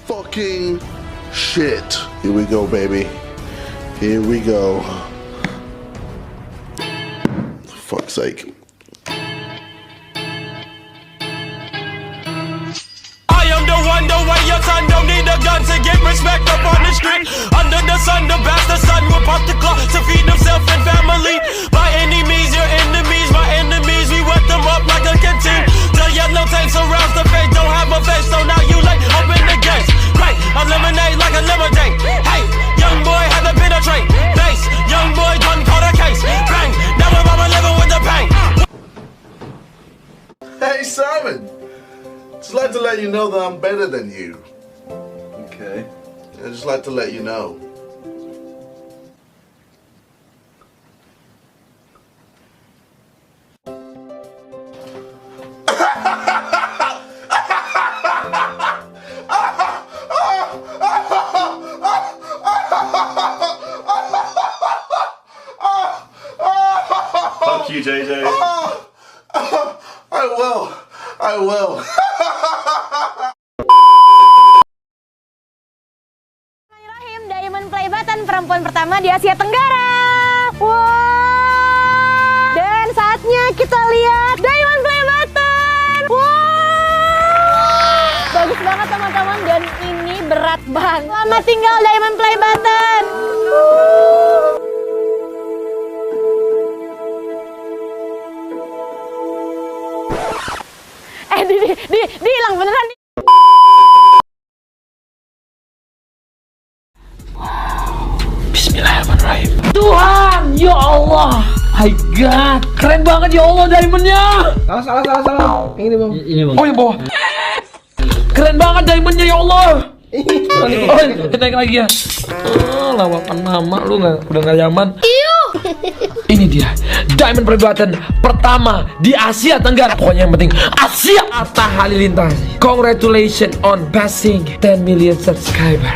Fucking shit. Here we go, baby. Here we go. For fuck's sake. The way your son don't need a gun to get respect up on the street. Under the sun, the bastard son will pop the clock to feed himself and family. By any means, your enemies, my enemies, we wet them up like a canteen. The yellow tank surrounds the face, don't have a face, so now you like open the gates. Great, eliminate like a lemonade. Hey, young boy had to penetrate. Face, young boy done caught a case. Bang, now we're mama living with the pain. Hey, Simon. Just like to let you know that I'm better than you. Okay. I just like to let you know. Fuck you, JJ. I will. Diamond Play Button perempuan pertama di Asia Tenggara. Wow. Dan saatnya kita lihat Diamond Play Button. Wow. Bagus banget teman-teman dan ini berat banget. Selamat tinggal Diamond Play Button. Di hilang beneran. Bismillahirrahmanirrahim. Tuhan, ya Allah. My God, keren banget ya Allah diamondnya. Salah. Yang ini bang. Ini bang. Oh yang bawah. Keren banget diamondnya ya Allah. Oh, kita naik lagi ya. Lawakan mama lu udah nggak nyaman. Ini dia Diamond Play Button pertama di Asia Tenggara. Pokoknya yang penting Asia. Atta Halilintar, congratulations on passing 10 million subscriber.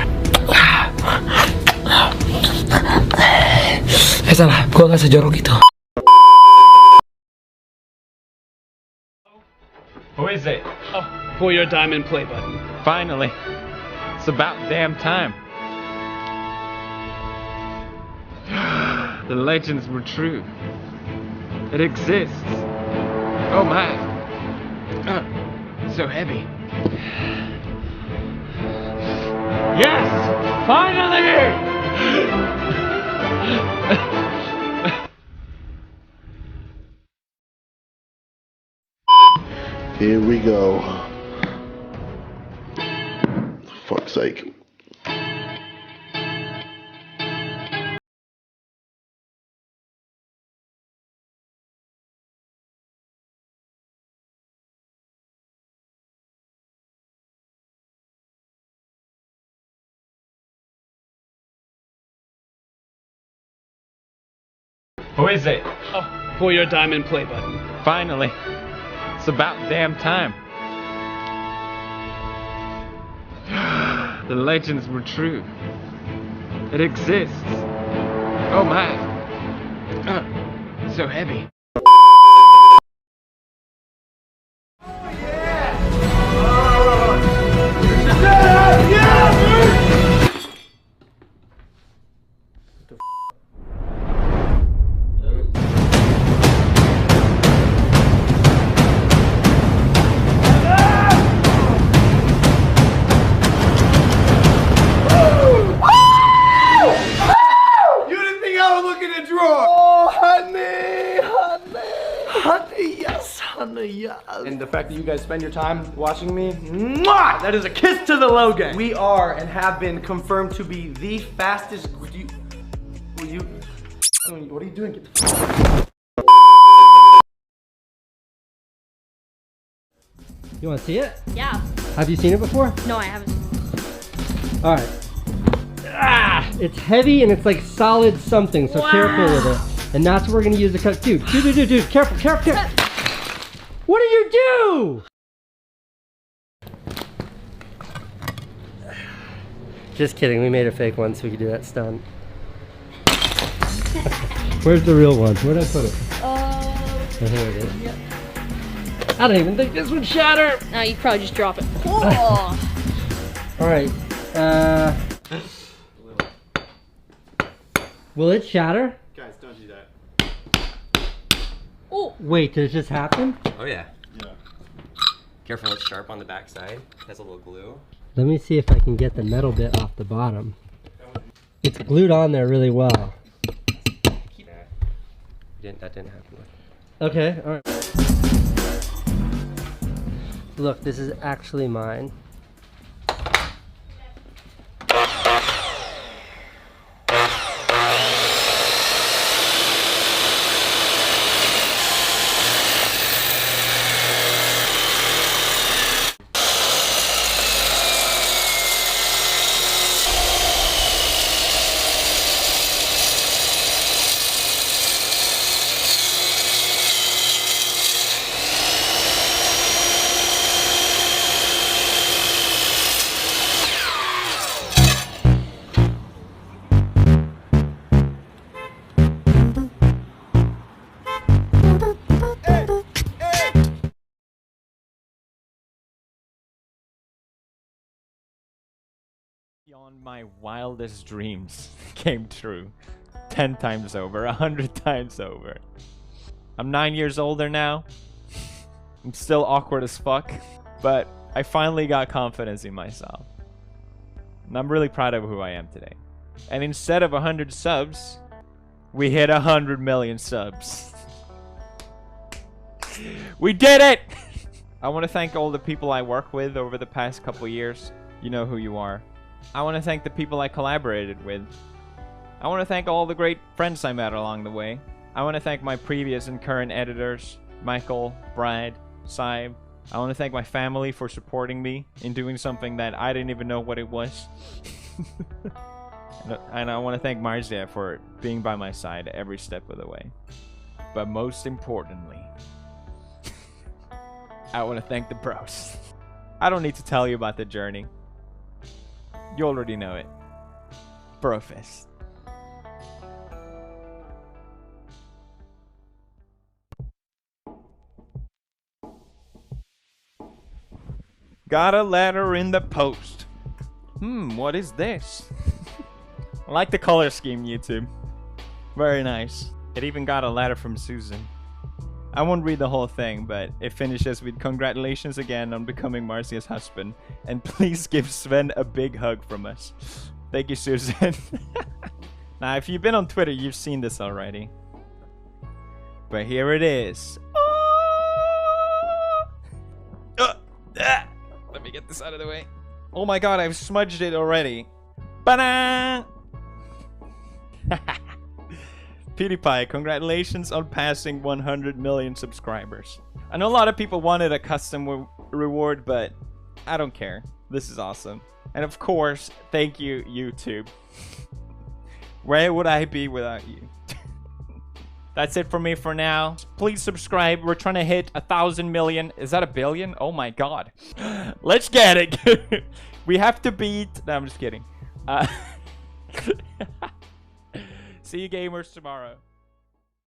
Salah, gua nggak sejorok itu. Who is it? Oh, for your Diamond Play Button. Finally. It's about damn time. The legends were true. It exists. Oh my. So heavy. Yes! Finally! Here we go. For fuck's sake. Who is it? Oh, for your Diamond Play Button. Finally. It's about damn time. The legends were true. It exists. Oh my. So heavy. And the fact that you guys spend your time watching me, mwah, that is a kiss to the low gang. We are and have been confirmed to be the fastest. What are you doing? Get the You want to see it? Yeah. Have you seen it before? No, I haven't. All right. It's heavy and it's like solid something, so careful with it. And that's what we're gonna use to cut. Dude, careful. What did you do? Just kidding, we made a fake one so we could do that stunt. Where's the real one? Where did I put it? Oh, here it is. Yep. I don't even think this would shatter. No, you probably just drop it. Oh. Alright, will it shatter? Guys, don't do that. Oh! Wait, did it just happen? Oh yeah. Careful, it's sharp on the back side. Has a little glue. Let me see if I can get the metal bit off the bottom. It's glued on there really well. That didn't happen. Okay, alright. Look, this is actually mine. Beyond my wildest dreams came true. 10 times over, 100 times over. I'm 9 years older now. I'm still awkward as fuck, but I finally got confidence in myself. And I'm really proud of who I am today. And instead of 100 subs, we hit 100 million subs. We did it! I want to thank all the people I work with over the past couple years. You know who you are. I want to thank the people I collaborated with. I want to thank all the great friends I met along the way. I want to thank my previous and current editors, Michael, Brad, Saib. I want to thank my family for supporting me in doing something that I didn't even know what it was. And I want to thank Marzia for being by my side every step of the way. But most importantly, I want to thank the bros. I don't need to tell you about the journey. You already know it. Brofist. Got a letter in the post. What is this? I like the color scheme, YouTube. Very nice. It even got a letter from Susan. I won't read the whole thing, but it finishes with congratulations again on becoming Marcia's husband. And please give Sven a big hug from us. Thank you, Susan. Now, if you've been on Twitter, you've seen this already. But here it is. Let me get this out of the way. Oh my god, I've smudged it already. Ba-da! PewDiePie, congratulations on passing 100 million subscribers. I know a lot of people wanted a custom reward, but I don't care. This is awesome. And of course, thank you, YouTube. Where would I be without you? That's it for me for now. Please subscribe. We're trying to hit 1,000 million. Is that a billion? Oh my god. Let's get it. We have to beat... No, I'm just kidding. See you gamers tomorrow.